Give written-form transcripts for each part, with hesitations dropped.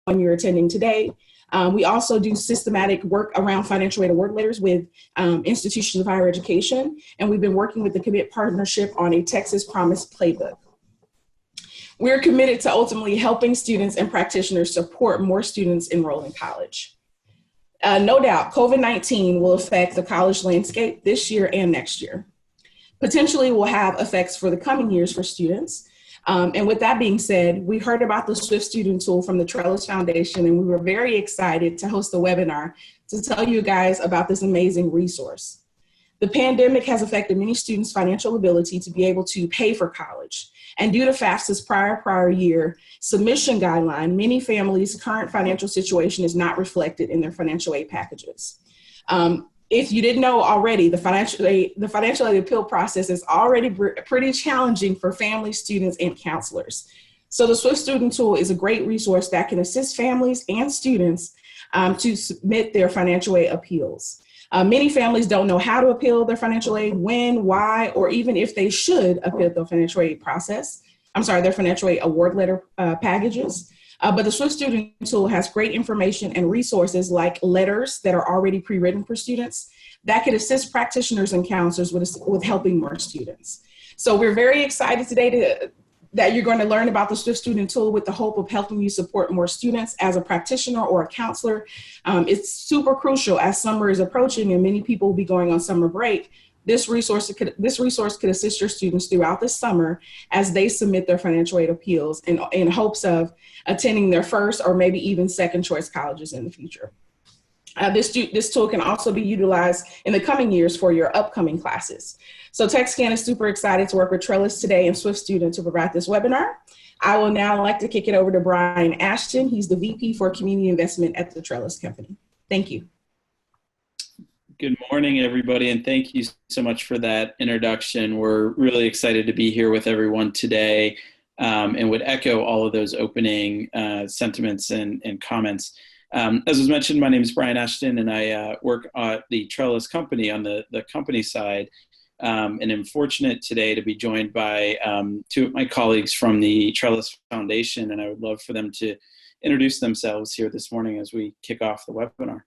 you're attending today. We also do systematic work around financial aid award letters with institutions of higher education, and we've been working with the Commit Partnership on a Texas Promise playbook. We're committed to ultimately helping students and practitioners support more students enroll in college. No doubt, COVID-19 will affect the college landscape this year and next year. Potentially will have effects for the coming years for students. And with that being said, we heard about the SwiftStudent tool from the Trellis Foundation, and we were very excited to host a webinar to tell you guys about this amazing resource. The pandemic has affected many students' financial ability to be able to pay for college. And due to FAFSA's prior year submission guideline, many families' current financial situation is not reflected in their financial aid packages. If you didn't know already, the financial aid appeal process is already pretty challenging for families, students, and counselors. So the SwiftStudent tool is a great resource that can assist families and students to submit their financial aid appeals. Many families don't know how to appeal their financial aid, when, why, or even if they should appeal their financial aid their financial aid award letter packages. But the SwiftStudent tool has great information and resources like letters that are already pre-written for students that could assist practitioners and counselors with helping more students. So we're very excited today that you're going to learn about the SwiftStudent tool with the hope of helping you support more students as a practitioner or a counselor. It's super crucial as summer is approaching and many people will be going on summer break. This resource could assist your students throughout the summer as they submit their financial aid appeals in hopes of attending their first or maybe even second choice colleges in the future. This tool can also be utilized in the coming years for your upcoming classes. So TechScan is super excited to work with Trellis today and SwiftStudent to provide this webinar. I will now like to kick it over to Brian Ashton. He's the VP for Community Investment at the Trellis Company. Thank you. Good morning, everybody, and thank you so much for that introduction. We're really excited to be here with everyone today and would echo all of those opening sentiments and comments. As was mentioned, my name is Brian Ashton, and I work at the Trellis Company on the company side, and I'm fortunate today to be joined by two of my colleagues from the Trellis Foundation, and I would love for them to introduce themselves here this morning as we kick off the webinar.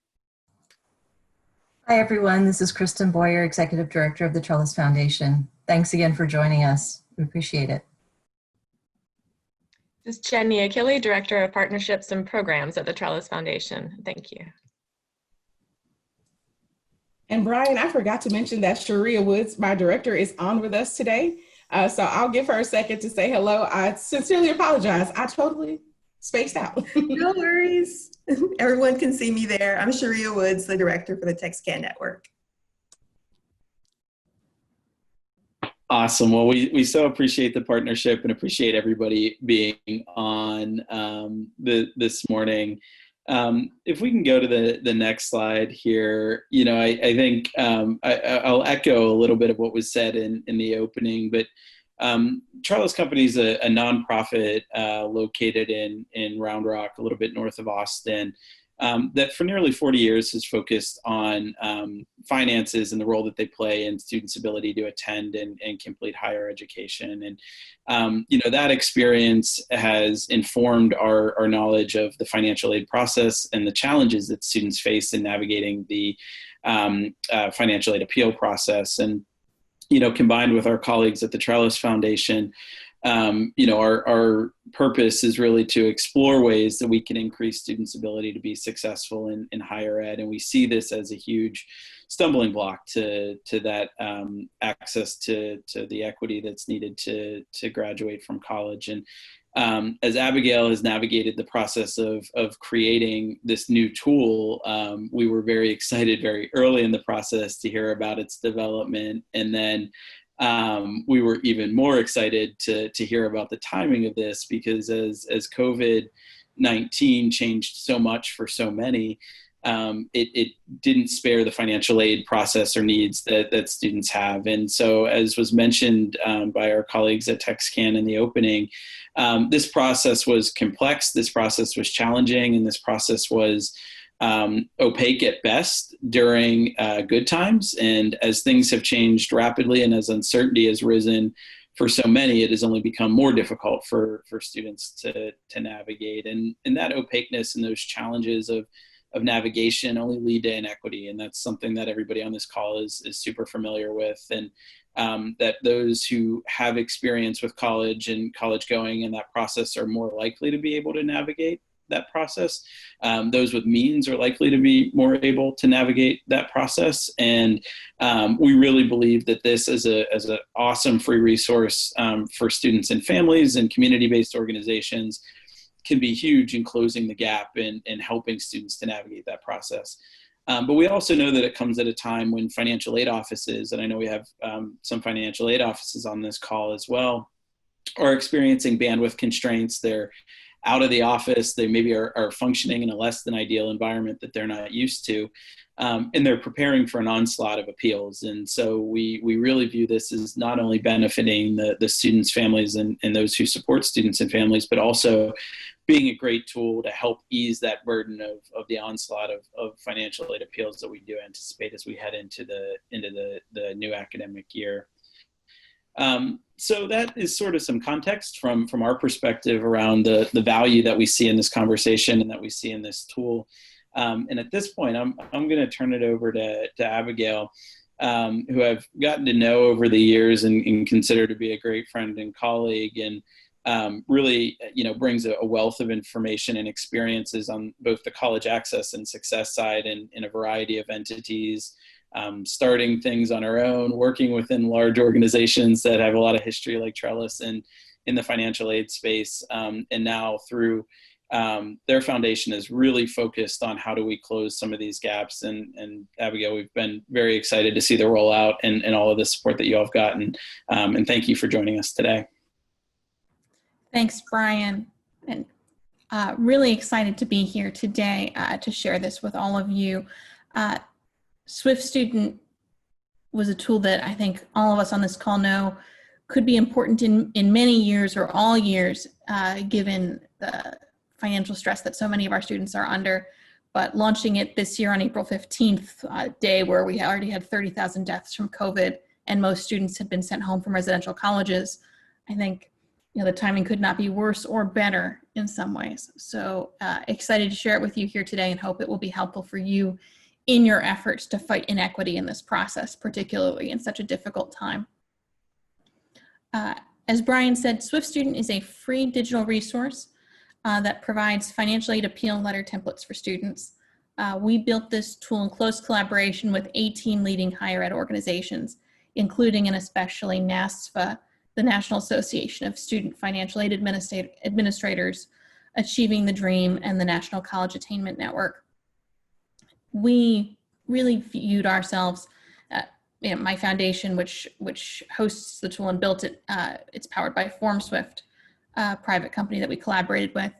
Hi, everyone. This is Kristen Boyer, Executive Director of the Trellis Foundation. Thanks again for joining us. We appreciate it. This is Jenny Achille, Director of Partnerships and Programs at the Trellis Foundation. Thank you. And Brian, I forgot to mention that Sharia Woods, my director, is on with us today. So I'll give her a second to say hello. I sincerely apologize. I totally spaced out. No worries. Everyone can see me there. I'm Sharia Woods, the director for the TechScan Network. Awesome. Well, we so appreciate the partnership and appreciate everybody being on this morning. If we can go to the next slide here, I think I'll echo a little bit of what was said in the opening, but Trellis Company is a nonprofit located in Round Rock, a little bit north of Austin, that for nearly 40 years has focused on finances and the role that they play in students' ability to attend and complete higher education. And, that experience has informed our knowledge of the financial aid process and the challenges that students face in navigating the financial aid appeal process. And combined with our colleagues at the Trellis Foundation, our purpose is really to explore ways that we can increase students' ability to be successful in higher ed. And we see this as a huge stumbling block to that access to the equity that's needed to graduate from college. And as Abigail has navigated the process of creating this new tool, we were very excited very early in the process to hear about its development. And then we were even more excited to hear about the timing of this, because as COVID-19 changed so much for so many, it didn't spare the financial aid process or needs that students have. And so, as was mentioned by our colleagues at TechScan in the opening, this process was complex, this process was challenging, and this process was opaque at best during good times. And as things have changed rapidly and as uncertainty has risen for so many, it has only become more difficult for students to navigate. And that opaqueness and those challenges of navigation only lead to inequity. And that's something that everybody on this call is super familiar with. And that those who have experience with college and college going and that process are more likely to be able to navigate that process. Those with means are likely to be more able to navigate that process. And we really believe that this as an awesome free resource for students and families and community-based organizations can be huge in closing the gap and helping students to navigate that process. But we also know that it comes at a time when financial aid offices, and I know we have some financial aid offices on this call as well, are experiencing bandwidth constraints. They're out of the office. They maybe are functioning in a less than ideal environment that they're not used to. And they're preparing for an onslaught of appeals. And so we really view this as not only benefiting the students, families, and those who support students and families, but also being a great tool to help ease that burden of the onslaught of financial aid appeals that we do anticipate as we head into the new academic year. So that is sort of some context from our perspective around the value that we see in this conversation and that we see in this tool. And at this point, I'm going to turn it over to Abigail, who I've gotten to know over the years and consider to be a great friend and colleague, and really, brings a wealth of information and experiences on both the college access and success side and in a variety of entities. Starting things on our own, working within large organizations that have a lot of history like Trellis and in the financial aid space. And now through their foundation is really focused on how do we close some of these gaps. And Abigail, we've been very excited to see the rollout and all of the support that you all have gotten. And thank you for joining us today. Thanks, Brian. And really excited to be here today to share this with all of you. SwiftStudent was a tool that I think all of us on this call know could be important in many years or all years, given the financial stress that so many of our students are under. But launching it this year on April 15th, day where we already had 30,000 deaths from COVID and most students had been sent home from residential colleges, I think the timing could not be worse or better in some ways. So excited to share it with you here today and hope it will be helpful for you in your efforts to fight inequity in this process, particularly in such a difficult time. As Brian said, SwiftStudent is a free digital resource that provides financial aid appeal letter templates for students. We built this tool in close collaboration with 18 leading higher ed organizations, including and especially NASFA, the National Association of Student Financial Aid Administrators, Achieving the Dream, and the National College Attainment Network. We really viewed ourselves, my foundation, which hosts the tool and built it, it's powered by FormSwift, a private company that we collaborated with.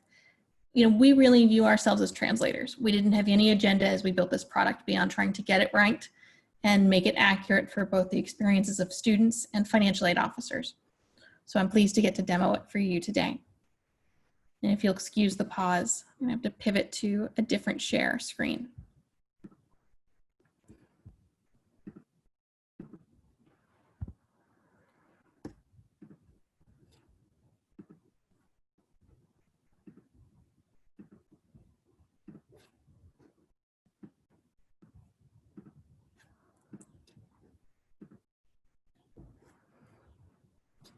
We really view ourselves as translators. We didn't have any agenda as we built this product beyond trying to get it right and make it accurate for both the experiences of students and financial aid officers. So I'm pleased to get to demo it for you today. And if you'll excuse the pause, I'm going to have to pivot to a different share screen.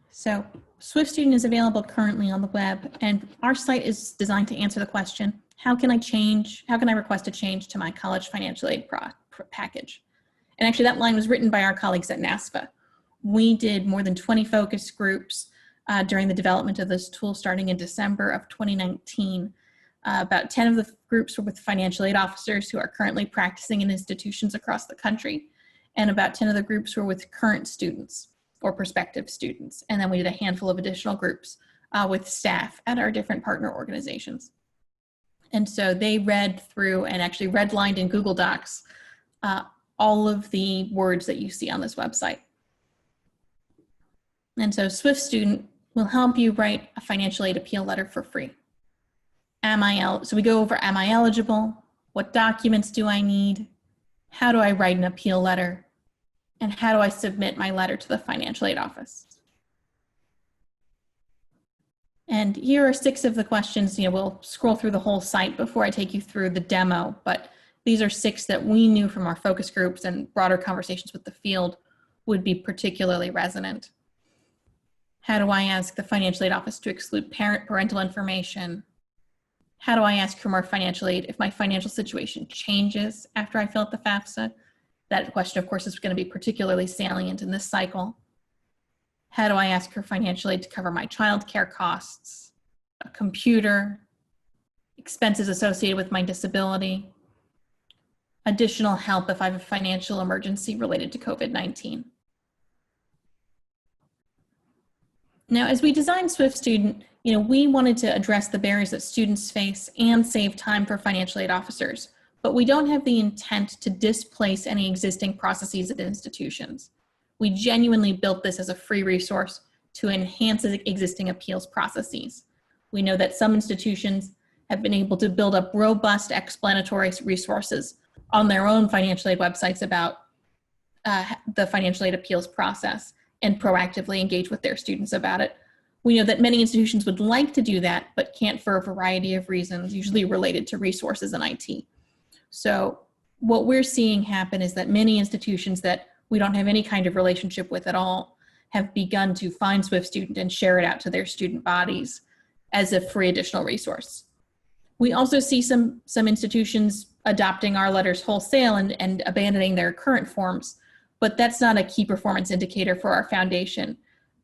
So SwiftStudent is available currently on the web, and our site is designed to answer the question, how can I request a change to my college financial aid package? And actually that line was written by our colleagues at NASFA. We did more than 20 focus groups during the development of this tool starting in December of 2019. About 10 of the groups were with financial aid officers who are currently practicing in institutions across the country, and about 10 of the groups were with current students or prospective students. And then we did a handful of additional groups with staff at our different partner organizations. And so they read through and actually redlined in Google Docs all of the words that you see on this website. And so SwiftStudent will help you write a financial aid appeal letter for free. So we go over, am I eligible? What documents do I need? How do I write an appeal letter? And how do I submit my letter to the financial aid office? And here are 6 of the questions. We'll scroll through the whole site before I take you through the demo, but these are 6 that we knew from our focus groups and broader conversations with the field would be particularly resonant. How do I ask the financial aid office to exclude parental information? How do I ask for more financial aid if my financial situation changes after I fill out the FAFSA? That question, of course, is going to be particularly salient in this cycle. How do I ask for financial aid to cover my childcare costs, a computer, expenses associated with my disability, additional help if I have a financial emergency related to COVID-19? Now, as we designed SwiftStudent, we wanted to address the barriers that students face and save time for financial aid officers, but we don't have the intent to displace any existing processes at institutions. We genuinely built this as a free resource to enhance existing appeals processes. We know that some institutions have been able to build up robust explanatory resources on their own financial aid websites about the financial aid appeals process and proactively engage with their students about it. We know that many institutions would like to do that, but can't for a variety of reasons, usually related to resources and IT. So what we're seeing happen is that many institutions that we don't have any kind of relationship with at all have begun to find SwiftStudent and share it out to their student bodies as a free additional resource. We also see some institutions adopting our letters wholesale and abandoning their current forms, but that's not a key performance indicator for our foundation.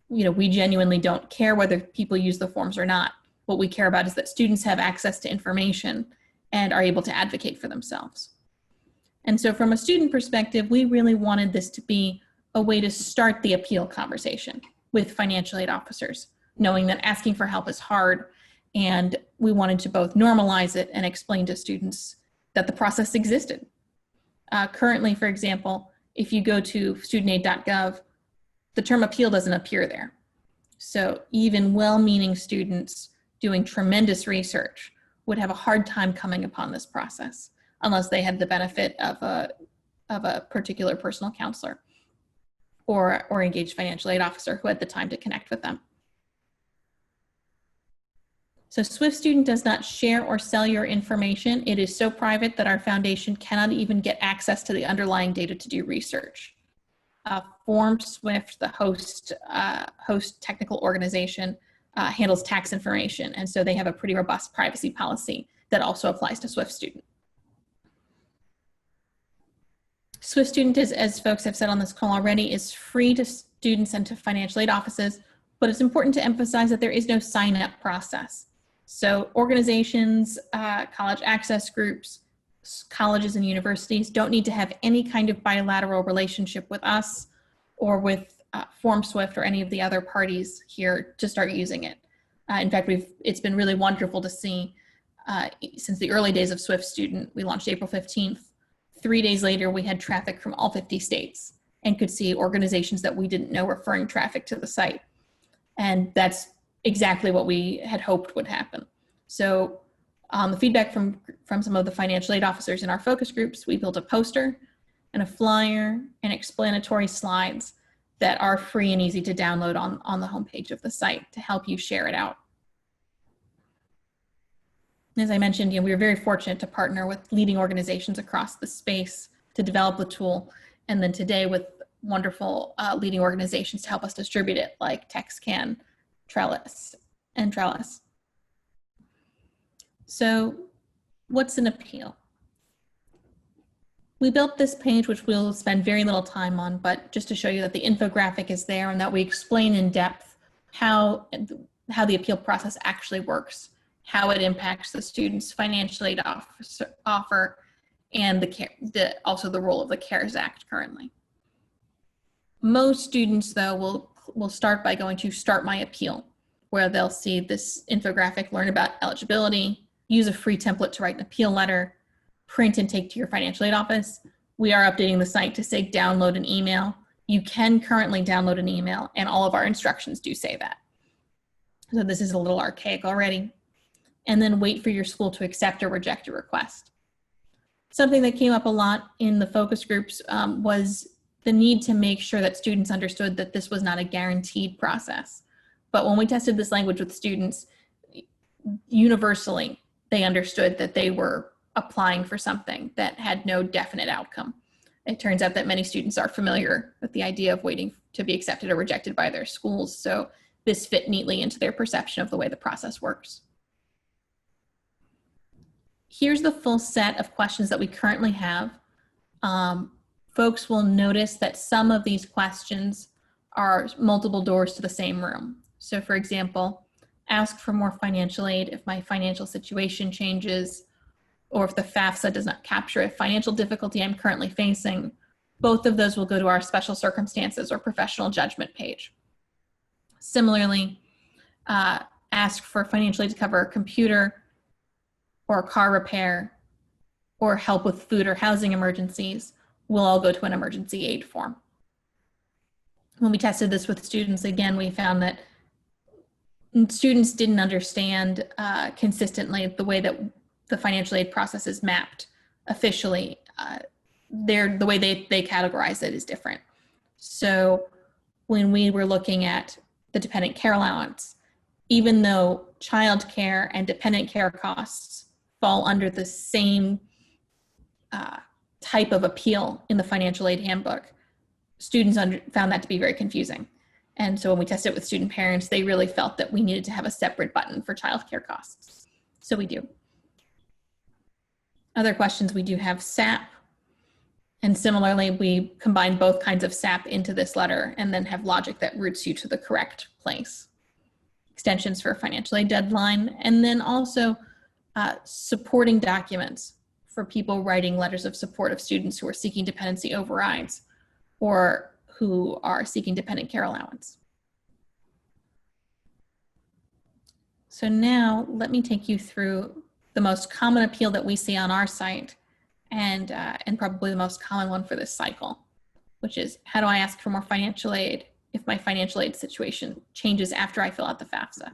We genuinely don't care whether people use the forms or not. What we care about is that students have access to information and are able to advocate for themselves. And so from a student perspective, we really wanted this to be a way to start the appeal conversation with financial aid officers, knowing that asking for help is hard, and we wanted to both normalize it and explain to students that the process existed. Currently, for example, if you go to studentaid.gov, the term appeal doesn't appear there. So even well-meaning students doing tremendous research would have a hard time coming upon this process unless they had the benefit of a particular personal counselor or engaged financial aid officer who had the time to connect with them. So SwiftStudent does not share or sell your information. It is so private that our foundation cannot even get access to the underlying data to do research. FormSwift, the host technical organization, handles tax information, and so they have a pretty robust privacy policy that also applies to SwiftStudent. SwiftStudent is, as folks have said on this call already, is free to students and to financial aid offices, but it's important to emphasize that there is no sign-up process. So organizations, college access groups, colleges and universities don't need to have any kind of bilateral relationship with us or with FormSwift or any of the other parties here to start using it. In fact, it's been really wonderful to see since the early days of SwiftStudent. We launched April 15th. 3 days later, we had traffic from all 50 states and could see organizations that we didn't know referring traffic to the site. And that's exactly what we had hoped would happen. So the feedback from some of the financial aid officers in our focus groups, we built a poster and a flyer and explanatory slides that are free and easy to download on the homepage of the site to help you share it out. As I mentioned, we were very fortunate to partner with leading organizations across the space to develop the tool, and then today with wonderful leading organizations to help us distribute it, like TextCan, Trellis. So what's an appeal? We built this page, which we'll spend very little time on, but just to show you that the infographic is there and that we explain in depth how the appeal process actually works, how it impacts the student's financial aid offer, and also the role of the CARES Act currently. Most students, though, will start by going to Start My Appeal, where they'll see this infographic, learn about eligibility, use a free template to write an appeal letter, print and take to your financial aid office. We are updating the site to say download an email. You can currently download an email, and all of our instructions do say that. So this is a little archaic already. And then wait for your school to accept or reject your request. Something that came up a lot in the focus groups was the need to make sure that students understood that this was not a guaranteed process. But when we tested this language with students, universally, they understood that they were applying for something that had no definite outcome. It turns out that many students are familiar with the idea of waiting to be accepted or rejected by their schools, so this fit neatly into their perception of the way the process works. Here's the full set of questions that we currently have. Folks will notice that some of these questions are multiple doors to the same room. So for example, ask for more financial aid if my financial situation changes, or if the FAFSA does not capture a financial difficulty I'm currently facing. Both of those will go to our special circumstances or professional judgment page. Similarly, ask for financial aid to cover a computer or a car repair or help with food or housing emergencies will all go to an emergency aid form. When we tested this with students, again, we found that students didn't understand consistently the way that the financial aid process is mapped officially. The way they categorize it is different. So when we were looking at the dependent care allowance, even though child care and dependent care costs fall under the same type of appeal in the financial aid handbook, students found that to be very confusing. And so when we tested it with student parents, they really felt that we needed to have a separate button for child care costs. So we do. Other questions, we do have SAP. And similarly, we combine both kinds of SAP into this letter and then have logic that routes you to the correct place. Extensions for a financial aid deadline, and then also supporting documents for people writing letters of support of students who are seeking dependency overrides or who are seeking dependent care allowance. So now let me take you through the most common appeal that we see on our site and probably the most common one for this cycle, which is, how do I ask for more financial aid if my financial aid situation changes after I fill out the FAFSA?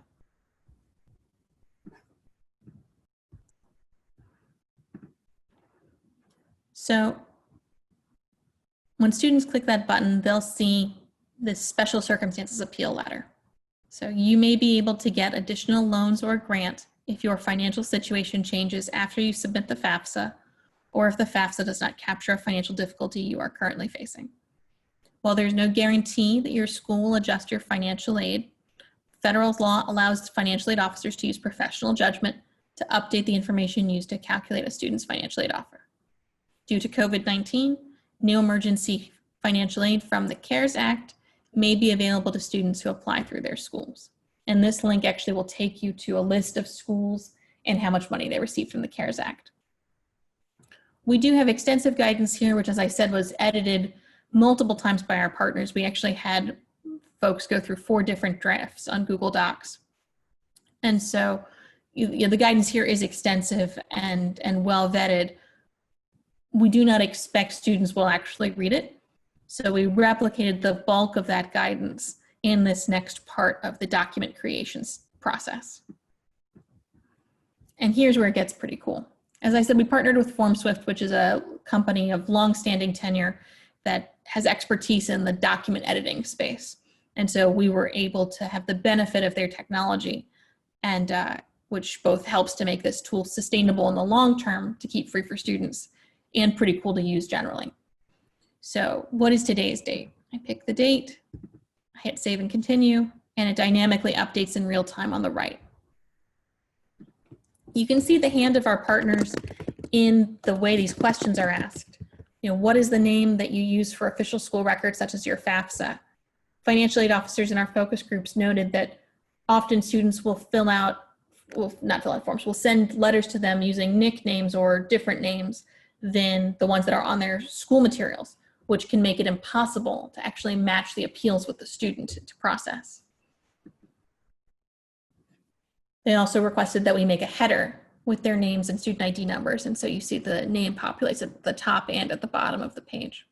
So when students click that button, they'll see this special circumstances appeal letter. So you may be able to get additional loans or grant if your financial situation changes after you submit the FAFSA, or if the FAFSA does not capture a financial difficulty you are currently facing. While there's no guarantee that your school will adjust your financial aid, federal law allows financial aid officers to use professional judgment to update the information used to calculate a student's financial aid offer. Due to COVID-19, new emergency financial aid from the CARES Act may be available to students who apply through their schools. And this link actually will take you to a list of schools and how much money they received from the CARES Act. We do have extensive guidance here, which, as I said, was edited multiple times by our partners. We actually had folks go through 4 different drafts on Google Docs. And so the guidance here is extensive and well vetted. We do not expect students will actually read it. So we replicated the bulk of that guidance in this next part of the document creations process. And here's where it gets pretty cool. As I said, we partnered with FormSwift, which is a company of long-standing tenure that has expertise in the document editing space. And so we were able to have the benefit of their technology, and which both helps to make this tool sustainable in the long term to keep free for students and pretty cool to use generally. So what is today's date? I pick the date, I hit save and continue, and it dynamically updates in real time on the right. You can see the hand of our partners in the way these questions are asked. You know, what is the name that you use for official school records, such as your FAFSA? Financial aid officers in our focus groups noted that often students will not fill out forms, will send letters to them using nicknames or different names than the ones that are on their school materials, which can make it impossible to actually match the appeals with the student to process. They also requested that we make a header with their names and student ID numbers, and so you see the name populates at the top and at the bottom of the page.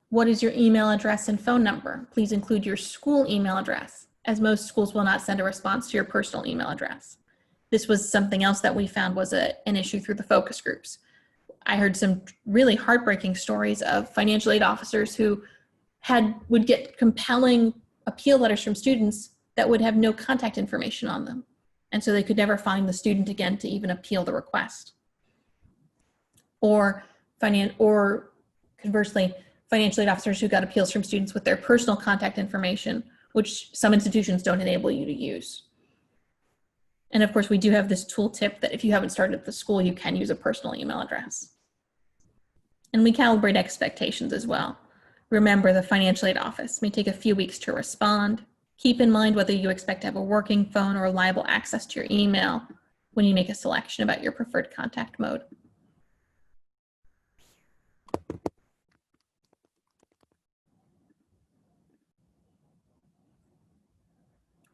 What is your email address and phone number? Please include your school email address, as most schools will not send a response to your personal email address. This was something else that we found was an issue through the focus groups. I heard some really heartbreaking stories of financial aid officers who would get compelling appeal letters from students that would have no contact information on them. And so they could never find the student again to even appeal the request. Or conversely, financial aid officers who got appeals from students with their personal contact information, which some institutions don't enable you to use. And of course, we do have this tooltip that if you haven't started at the school, you can use a personal email address. And we calibrate expectations as well. Remember, the financial aid office may take a few weeks to respond. Keep in mind whether you expect to have a working phone or reliable access to your email when you make a selection about your preferred contact mode.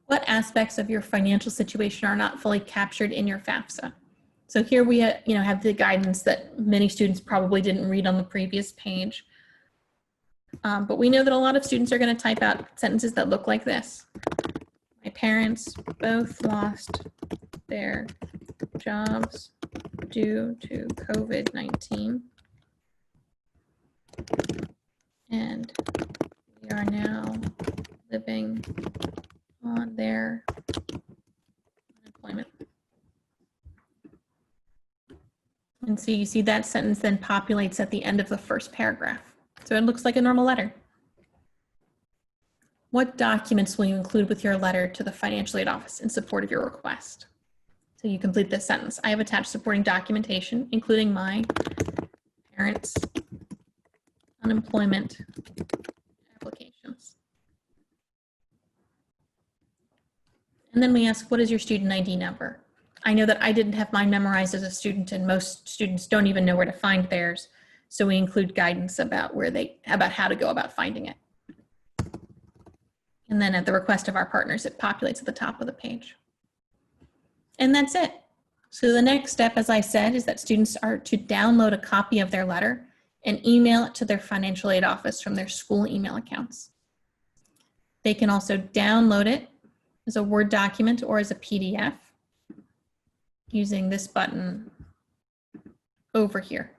What aspects of your financial situation are not fully captured in your FAFSA? So here we have the guidance that many students probably didn't read on the previous page. But we know that a lot of students are going to type out sentences that look like this. My parents both lost their jobs due to COVID-19. And we are now living on their unemployment. And so you see that sentence then populates at the end of the first paragraph. So it looks like a normal letter. What documents will you include with your letter to the financial aid office in support of your request? So you complete this sentence. I have attached supporting documentation, including my parents' unemployment applications. And then we ask, what is your student ID number? I know that I didn't have mine memorized as a student, and most students don't even know where to find theirs. So we include guidance about how to go about finding it. And then at the request of our partners, it populates at the top of the page. And that's it. So the next step, as I said, is that students are to download a copy of their letter and email it to their financial aid office from their school email accounts. They can also download it as a Word document or as a PDF using this button over here.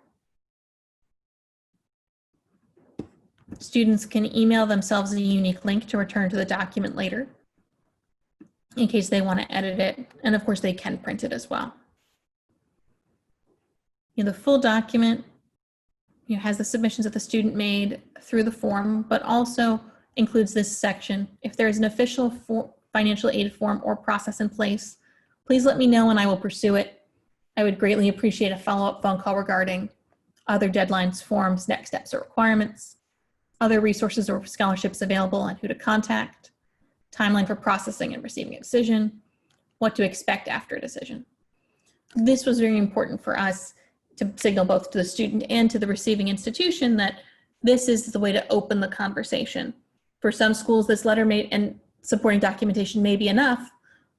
Students can email themselves a unique link to return to the document later in case they want to edit it. And of course, they can print it as well. The full document has the submissions that the student made through the form, but also includes this section. If there is an official financial aid form or process in place, please let me know and I will pursue it. I would greatly appreciate a follow-up phone call regarding other deadlines, forms, next steps, or requirements, other resources or scholarships available and who to contact, timeline for processing and receiving a decision, what to expect after a decision. This was very important for us to signal both to the student and to the receiving institution that this is the way to open the conversation. For some schools, this letter and supporting documentation may be enough.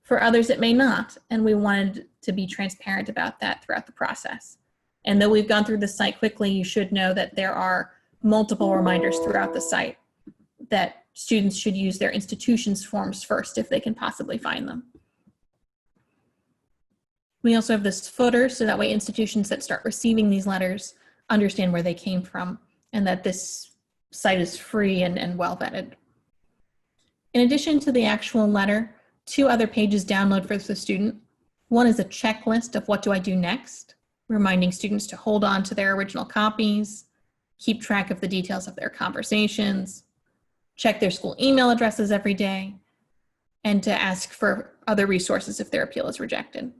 For others, it may not. And we wanted to be transparent about that throughout the process. And though we've gone through the site quickly, you should know that there are multiple reminders throughout the site that students should use their institution's forms first if they can possibly find them. We also have this footer, so that way institutions that start receiving these letters understand where they came from and that this site is free and well vetted. In addition to the actual letter, 2 other pages download for the student. One is a checklist of what do I do next, reminding students to hold on to their original copies, keep track of the details of their conversations, check their school email addresses every day, and to ask for other resources if their appeal is rejected.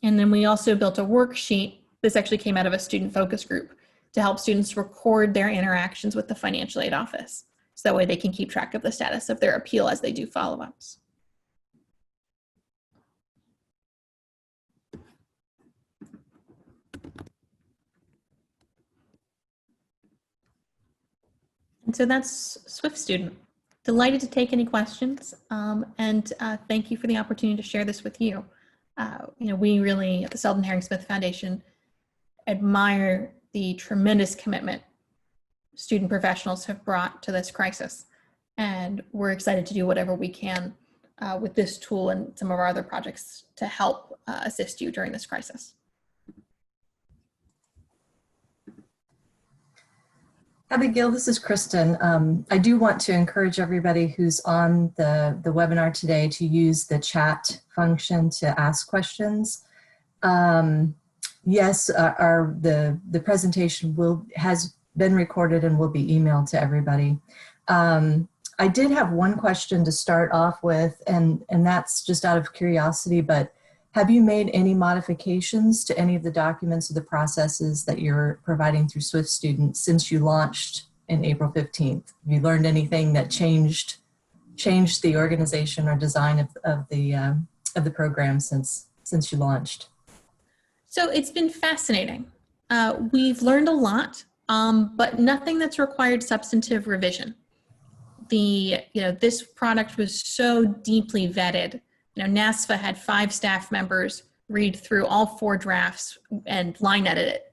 And then we also built a worksheet. This actually came out of a student focus group to help students record their interactions with the financial aid office. So that way they can keep track of the status of their appeal as they do follow-ups. And so that's SwiftStudent. Delighted to take any questions, and thank you for the opportunity to share this with you. We really at the Selden Herring Smith Foundation admire the tremendous commitment student professionals have brought to this crisis, and we're excited to do whatever we can with this tool and some of our other projects to help assist you during this crisis. Abigail, this is Kristen. I do want to encourage everybody who's on the webinar today to use the chat function to ask questions. Yes, the presentation has been recorded and will be emailed to everybody. I did have one question to start off with, and that's just out of curiosity, but have you made any modifications to any of the documents or the processes that you're providing through SwiftStudent since you launched in April 15th? Have you learned anything that changed the organization or design of the program since you launched? So it's been fascinating. We've learned a lot, but nothing that's required substantive revision. This product was so deeply vetted. NASFA had 5 staff members read through all 4 drafts and line edit it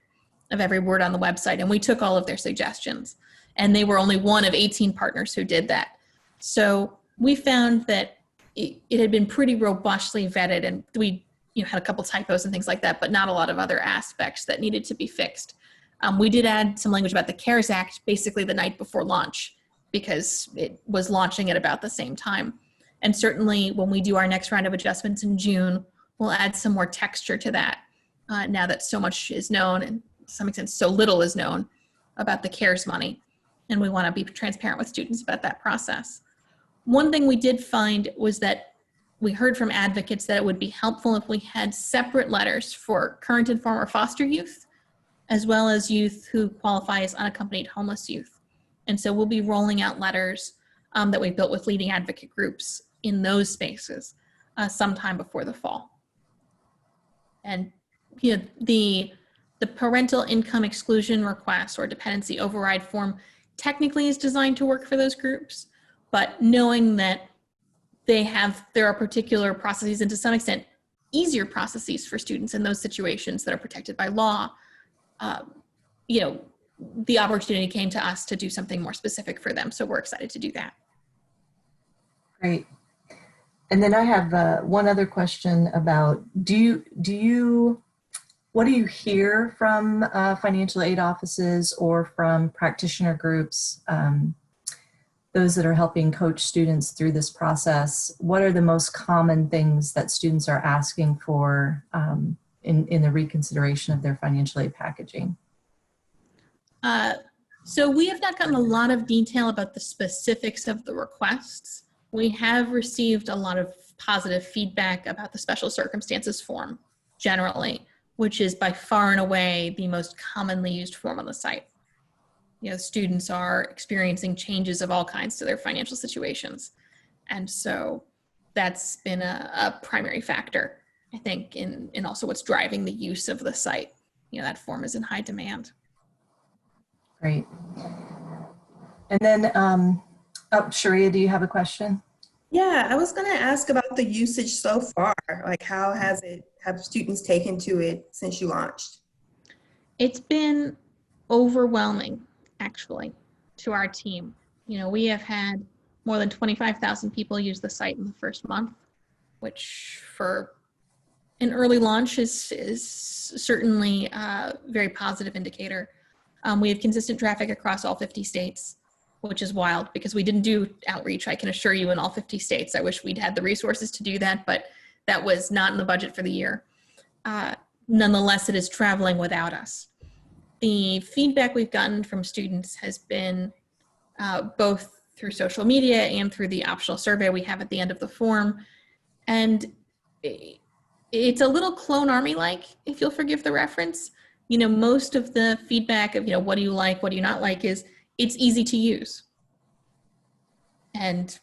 of every word on the website, and we took all of their suggestions. And they were only one of 18 partners who did that. So we found that it had been pretty robustly vetted, and we had a couple typos and things like that, but not a lot of other aspects that needed to be fixed. We did add some language about the CARES Act basically the night before launch, because it was launching at about the same time. And certainly when we do our next round of adjustments in June, we'll add some more texture to that now that so much is known, and to some extent so little is known about the CARES money. And we want to be transparent with students about that process. One thing we did find was that we heard from advocates that it would be helpful if we had separate letters for current and former foster youth, as well as youth who qualify as unaccompanied homeless youth. And so we'll be rolling out letters that we built with leading advocate groups in those spaces sometime before the fall. And the parental income exclusion request or dependency override form technically is designed to work for those groups, but knowing that there are particular processes, and to some extent easier processes for students in those situations that are protected by law, the opportunity came to us to do something more specific for them. So we're excited to do that. Great. And then I have one other question about, what do you hear from financial aid offices or from practitioner groups, those that are helping coach students through this process? What are the most common things that students are asking for in the reconsideration of their financial aid packaging? So we have not gotten a lot of detail about the specifics of the requests. We have received a lot of positive feedback about the special circumstances form generally, which is by far and away the most commonly used form on the site. Students are experiencing changes of all kinds to their financial situations. And so that's been a primary factor, I think, in also what's driving the use of the site. That form is in high demand. Great. And then, Sharia, do you have a question? Yeah, I was going to ask about the usage so far. Like, how have students taken to it since you launched? It's been overwhelming, actually, to our team. We have had more than 25,000 people use the site in the first month, which for an early launch is certainly a very positive indicator. We have consistent traffic across all 50 states, which is wild because we didn't do outreach, I can assure you, in all 50 states. I wish we'd had the resources to do that, but that was not in the budget for the year. Nonetheless, it is traveling without us. The feedback we've gotten from students has been both through social media and through the optional survey we have at the end of the form. And it's a little Clone Army-like, if you'll forgive the reference. Most of the feedback of, what do you like, what do you not like, is it's easy to use. And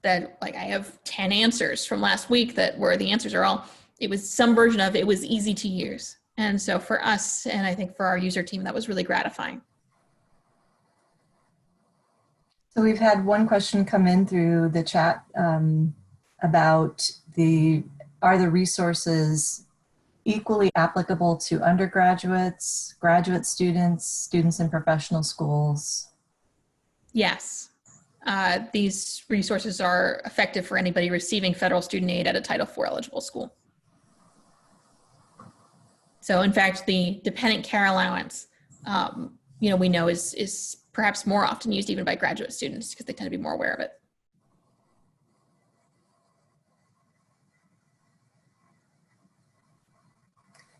that, I have 10 answers from last week where the answers are all, it was some version of it was easy to use. And so for us, and I think for our user team, that was really gratifying. So we've had one question come in through the chat about are the resources equally applicable to undergraduates, graduate students, students in professional schools? Yes. These resources are effective for anybody receiving federal student aid at a Title IV eligible school. So in fact, the dependent care allowance, we know is perhaps more often used even by graduate students because they tend to be more aware of it.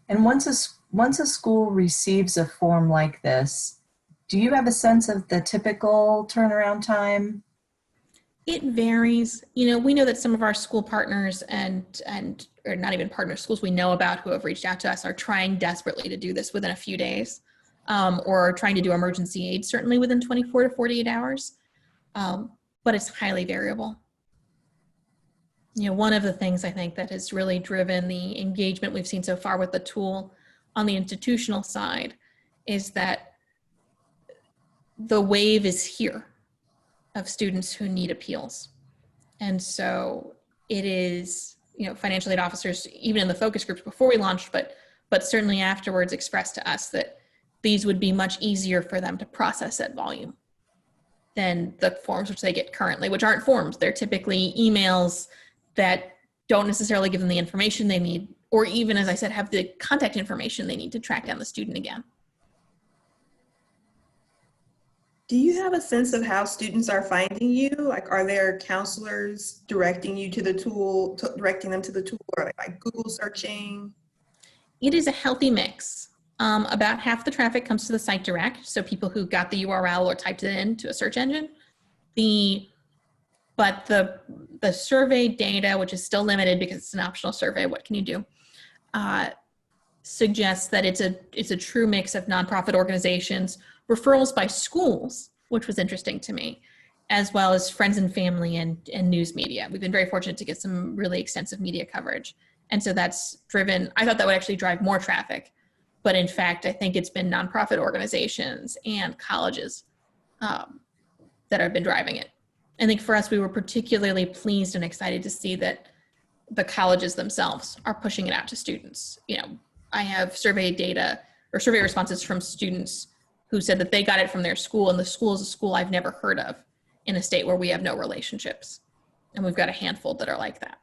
And once a school receives a form like this, do you have a sense of the typical turnaround time? It varies. You know, we know that some of our school partners and or not even partners, schools we know about who have reached out to us are trying desperately to do this within a few days, or trying to do emergency aid certainly within 24 to 48 hours. But it's highly variable. You know, one of the things I think that has really driven the engagement we've seen so far with the tool on the institutional side is that the wave is here of students who need appeals. And so it is, you know, financial aid officers, even in the focus groups before we launched, but certainly afterwards expressed to us that these would be much easier for them to process at volume than the forms which they get currently, which aren't forms. They're typically emails that don't necessarily give them the information they need, or even, as I said, have the contact information they need to track down the student again. Do you have a sense of how students are finding you? Like, are there counselors directing you to the tool, directing them to the tool, or like Google searching? It is a healthy mix. About half the traffic comes to the site direct, so people who got the URL or typed it into a search engine. But the survey data, which is still limited because it's an optional survey, what can you do? Suggests that it's a true mix of nonprofit organizations, referrals by schools, which was interesting to me, as well as friends and family and news media. We've been very fortunate to get some really extensive media coverage. And so that's driven, I thought that would actually drive more traffic. But in fact, I think it's been nonprofit organizations and colleges that have been driving it. I think for us, we were particularly pleased and excited to see that the colleges themselves are pushing it out to students. You know, I have survey data or survey responses from students who said that they got it from their school, and the school is a school I've never heard of in a state where we have no relationships. And we've got a handful that are like that.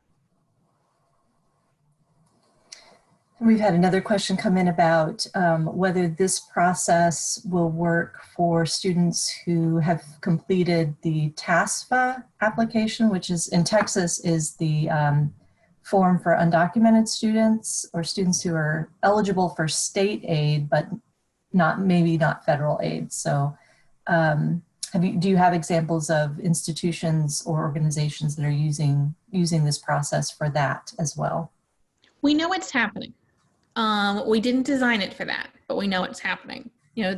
We've had another question come in about whether this process will work for students who have completed the TASFA application, which is in Texas is the form for undocumented students or students who are eligible for state aid, but maybe not federal aid. So do you have examples of institutions or organizations that are using this process for that as well? We know it's happening. We didn't design it for that, but we know it's happening. You know,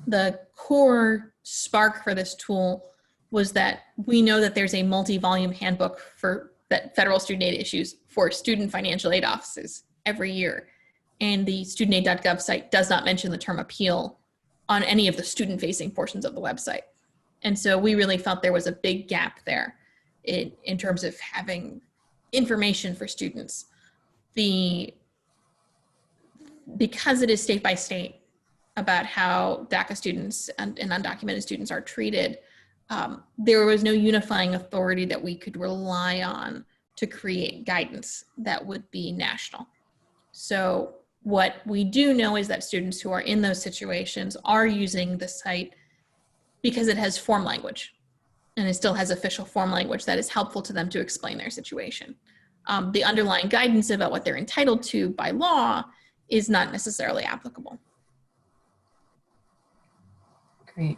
the core spark for this tool was that we know that there's a multi-volume handbook that federal student aid issues for student financial aid offices every year. And the studentaid.gov site does not mention the term appeal on any of the student-facing portions of the website. And so we really felt there was a big gap there in terms of having information for students. Because it is state by state about how DACA students and undocumented students are treated, there was no unifying authority that we could rely on to create guidance that would be national. So what we do know is that students who are in those situations are using the site because it has form language, and it still has official form language that is helpful to them to explain their situation. The underlying guidance about what they're entitled to by law is not necessarily applicable. Great.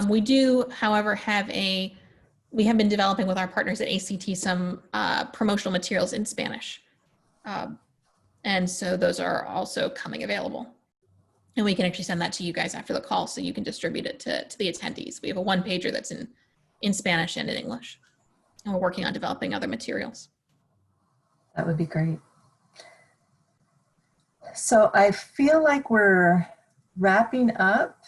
We do, however, we have been developing with our partners at ACT some promotional materials in Spanish. And so those are also coming available. And we can actually send that to you guys after the call so you can distribute it to the attendees. We have a one-pager that's in Spanish and in English. And we're working on developing other materials. That would be great. So I feel like we're wrapping up.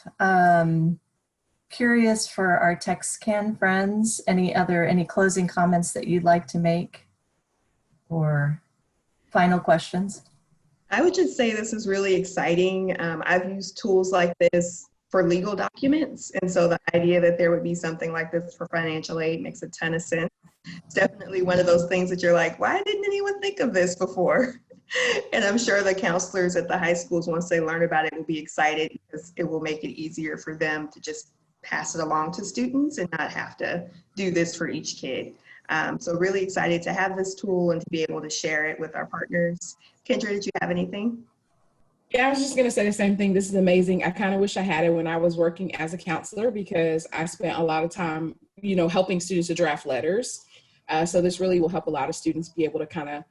Curious for our TextCan friends, any closing comments that you'd like to make or final questions? I would just say this is really exciting. I've used tools like this for legal documents. And so the idea that there would be something like this for financial aid makes a ton of sense. It's definitely one of those things that you're like, why didn't anyone think of this before? And I'm sure the counselors at the high schools, once they learn about it, will be excited because it will make it easier for them to just pass it along to students and not have to do this for each kid. So really excited to have this tool and to be able to share it with our partners. Kendra, did you have anything? Yeah, I was just going to say the same thing. This is amazing. I kind of wish I had it when I was working as a counselor because I spent a lot of time, helping students to draft letters. So this really will help a lot of students be able to kind of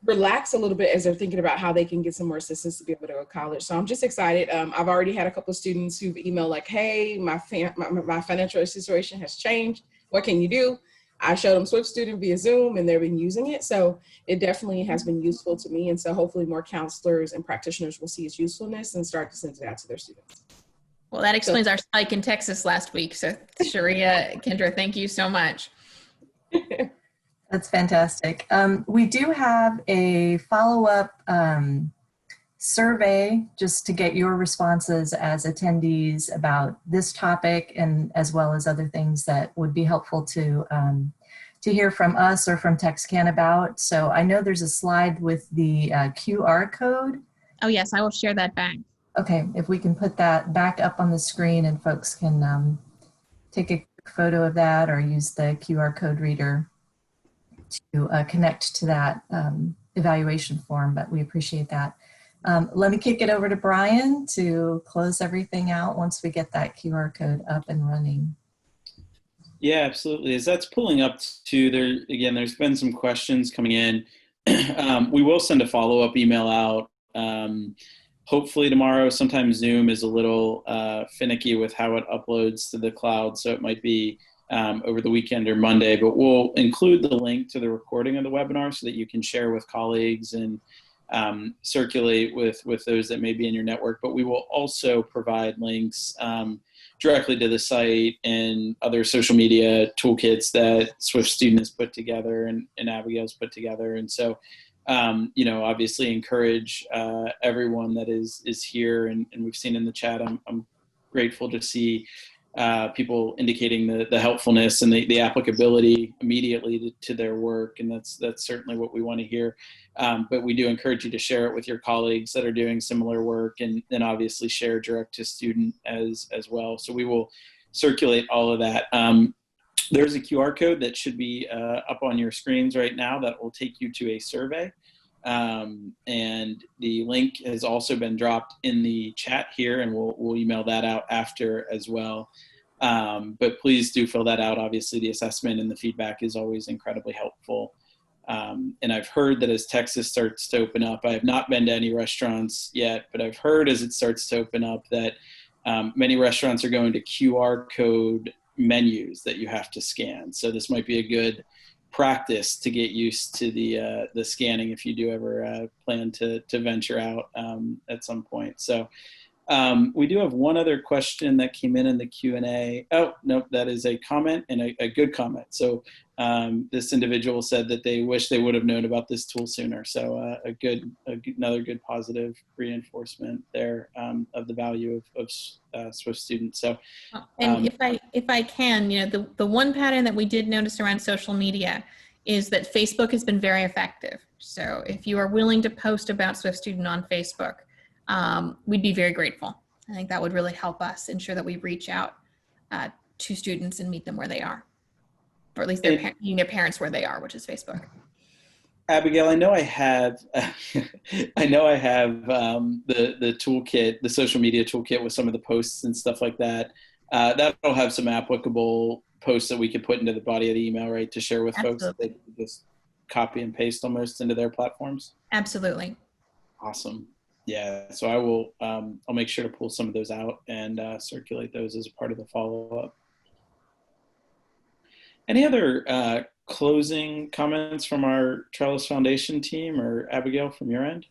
relax a little bit as they're thinking about how they can get some more assistance to be able to go to college. So I'm just excited. I've already had a couple of students who've emailed like, hey, my financial situation has changed. What can you do? I showed them SwiftStudent via Zoom and they've been using it. So it definitely has been useful to me. And so hopefully more counselors and practitioners will see its usefulness and start to send it out to their students. Well, that explains our spike in Texas last week. So Sharia, Kendra, thank you so much. That's fantastic. We do have a follow-up survey just to get your responses as attendees about this topic and as well as other things that would be helpful to hear from us or from TextCan about. So I know there's a slide with the QR code. Oh yes, I will share that back. Okay, if we can put that back up on the screen and folks can take a photo of that or use the QR code reader to connect to that evaluation form, but we appreciate that. Let me kick it over to Brian to close everything out once we get that QR code up and running. Yeah, absolutely. As that's pulling up to there, again, there's been some questions coming in. We will send a follow-up email out hopefully tomorrow. Sometimes Zoom is a little finicky with how it uploads to the cloud, so it might be over the weekend or Monday, but we'll include the link to the recording of the webinar so that you can share with colleagues and circulate with those that may be in your network. But we will also provide links directly to the site and other social media toolkits that SwiftStudent has put together and Abigail's put together. And so, obviously encourage everyone that is here, and we've seen in the chat, I'm grateful to see people indicating the helpfulness and the applicability immediately to their work, and that's certainly what we want to hear. But we do encourage you to share it with your colleagues that are doing similar work, and then obviously share direct to student as well. So we will circulate all of that. There's a QR code that should be up on your screens right now that will take you to a survey. And the link has also been dropped in the chat here, and we'll email that out after as well. But please do fill that out. Obviously, the assessment and the feedback is always incredibly helpful. And I've heard that as Texas starts to open up, I have not been to any restaurants yet, but I've heard as it starts to open up that many restaurants are going to QR code menus that you have to scan. So this might be a good practice to get used to the scanning if you do ever plan to venture out at some point. So we do have one other question that came in the Q&A. Oh, nope, that is a comment, and a good comment. So this individual said that they wish they would have known about this tool sooner. So another good positive reinforcement there of the value of SwiftStudent. So, and if I can, the one pattern that we did notice around social media is that Facebook has been very effective. So if you are willing to post about SwiftStudent on Facebook, we'd be very grateful. I think that would really help us ensure that we reach out to students and meet them where they are, or at least meeting their parents where they are, which is Facebook. Abigail, I know I have the toolkit, the social media toolkit with some of the posts and stuff like that. That'll have some applicable posts that we could put into the body of the email, right, to share with Absolutely. folks that they can just copy and paste almost into their platforms. Absolutely. Awesome. Yeah, so I will, I'll make sure to pull some of those out and circulate those as part of the follow-up. Any other closing comments from our Trellis Foundation team, or Abigail from your end?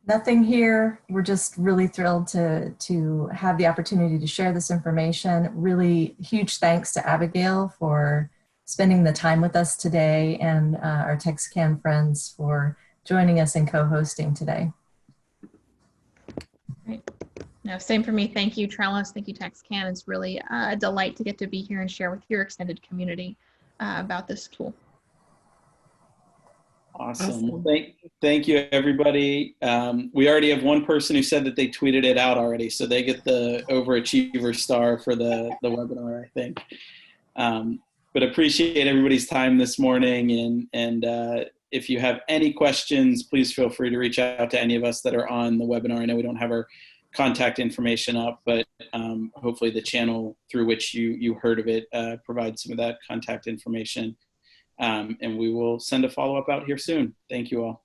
Nothing here. We're just really thrilled to have the opportunity to share this information. Really huge thanks to Abigail for spending the time with us today, and our TextCan friends for joining us and co-hosting today. Great. No, same for me. Thank you, Trellis. Thank you, TextCan. It's really a delight to get to be here and share with your extended community about this tool. Awesome. Awesome. Thank you, everybody. We already have one person who said that they tweeted it out already, so they get the overachiever star for the webinar, I think. But appreciate everybody's time this morning, and if you have any questions, please feel free to reach out to any of us that are on the webinar. I know we don't have our contact information up, but hopefully the channel through which you heard of it provides some of that contact information. And we will send a follow-up out here soon. Thank you all.